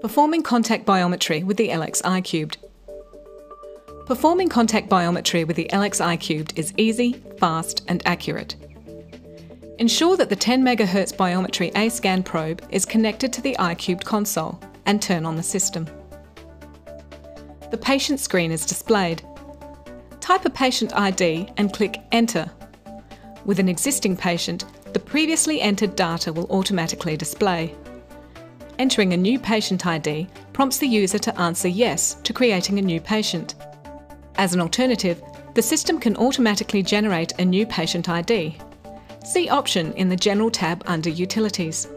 Performing contact biometry with the Ellex iCubed. Performing contact biometry with the Ellex iCubed is easy, fast and accurate. Ensure that the 10 MHz Biometry A-scan probe is connected to the iCubed console and turn on the system. The patient screen is displayed. Type a patient ID and click Enter. With an existing patient, the previously entered data will automatically display. Entering a new patient ID prompts the user to answer yes to creating a new patient. As an alternative, the system can automatically generate a new patient ID. See option in the General tab under Utilities.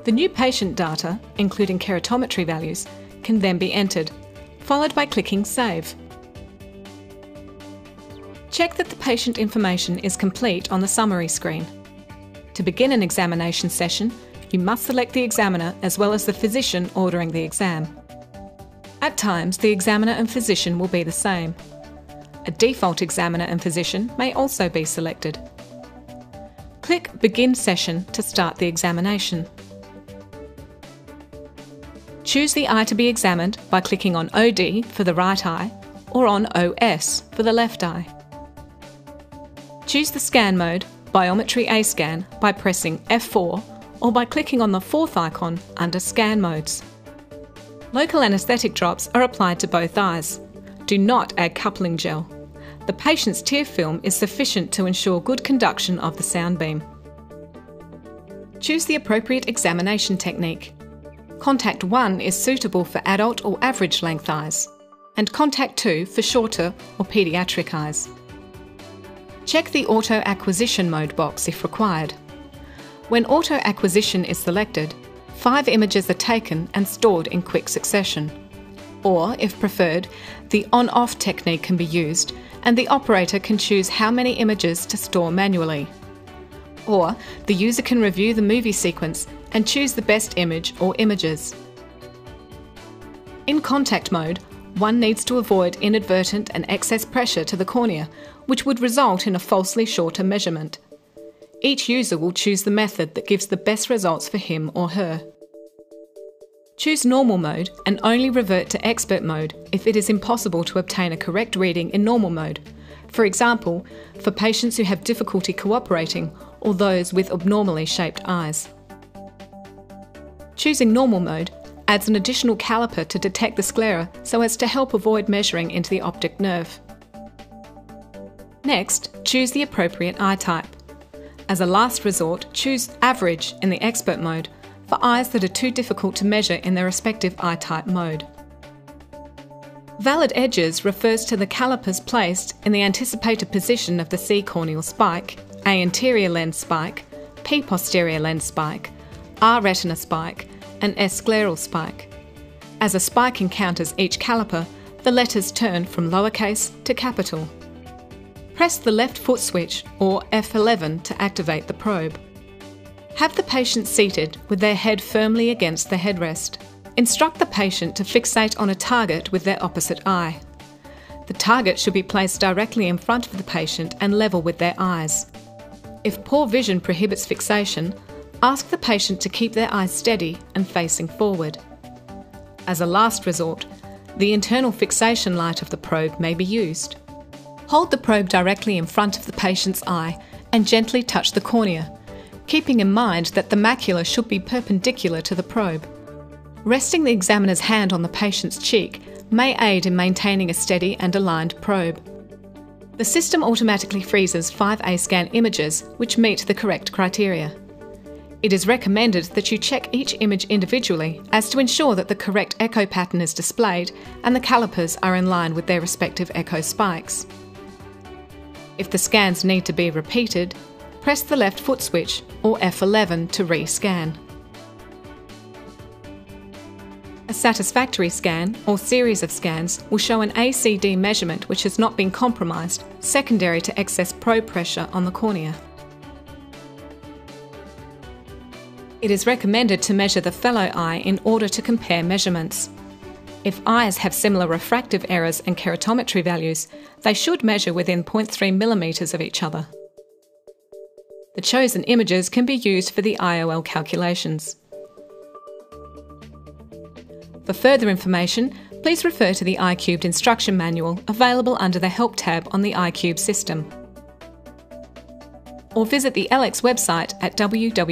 The new patient data, including keratometry values, can then be entered, followed by clicking Save. Check that the patient information is complete on the summary screen. To begin an examination session, you must select the examiner as well as the physician ordering the exam. At times, the examiner and physician will be the same. A default examiner and physician may also be selected. Click Begin Session to start the examination. Choose the eye to be examined by clicking on OD for the right eye or on OS for the left eye. Choose the scan mode, Biometry A-scan, by pressing F4 or by clicking on the fourth icon under Scan Modes. Local anaesthetic drops are applied to both eyes. Do not add coupling gel. The patient's tear film is sufficient to ensure good conduction of the sound beam. Choose the appropriate examination technique. Contact 1 is suitable for adult or average length eyes, and Contact 2 for shorter or paediatric eyes. Check the Auto Acquisition Mode box if required. When Auto Acquisition is selected, 5 images are taken and stored in quick succession. Or, if preferred, the on-off technique can be used and the operator can choose how many images to store manually. Or, the user can review the movie sequence and choose the best image or images. In contact mode, one needs to avoid inadvertent and excess pressure to the cornea, which would result in a falsely shorter measurement. Each user will choose the method that gives the best results for him or her. Choose normal mode and only revert to expert mode if it is impossible to obtain a correct reading in normal mode. For example, for patients who have difficulty cooperating or those with abnormally shaped eyes. Choosing normal mode adds an additional caliper to detect the sclera so as to help avoid measuring into the optic nerve. Next, choose the appropriate eye type. As a last resort, choose Average in the expert mode for eyes that are too difficult to measure in their respective eye type mode. Valid edges refers to the calipers placed in the anticipated position of the C corneal spike, A anterior lens spike, P posterior lens spike, R retina spike, and S scleral spike. As a spike encounters each caliper, the letters turn from lowercase to capital. Press the left foot switch or F11 to activate the probe. Have the patient seated with their head firmly against the headrest. Instruct the patient to fixate on a target with their opposite eye. The target should be placed directly in front of the patient and level with their eyes. If poor vision prohibits fixation, ask the patient to keep their eyes steady and facing forward. As a last resort, the internal fixation light of the probe may be used. Hold the probe directly in front of the patient's eye and gently touch the cornea, keeping in mind that the macula should be perpendicular to the probe. Resting the examiner's hand on the patient's cheek may aid in maintaining a steady and aligned probe. The system automatically freezes 5 A-scan images which meet the correct criteria. It is recommended that you check each image individually as to ensure that the correct echo pattern is displayed and the calipers are in line with their respective echo spikes. If the scans need to be repeated, press the left foot switch or F11 to re-scan. A satisfactory scan or series of scans will show an ACD measurement which has not been compromised, secondary to excess probe pressure on the cornea. It is recommended to measure the fellow eye in order to compare measurements. If eyes have similar refractive errors and keratometry values, they should measure within 0.3 mm of each other. The chosen images can be used for the IOL calculations. For further information, please refer to the iCubed instruction manual available under the Help tab on the iCube system, or visit the Ellex website at www.ellex.com.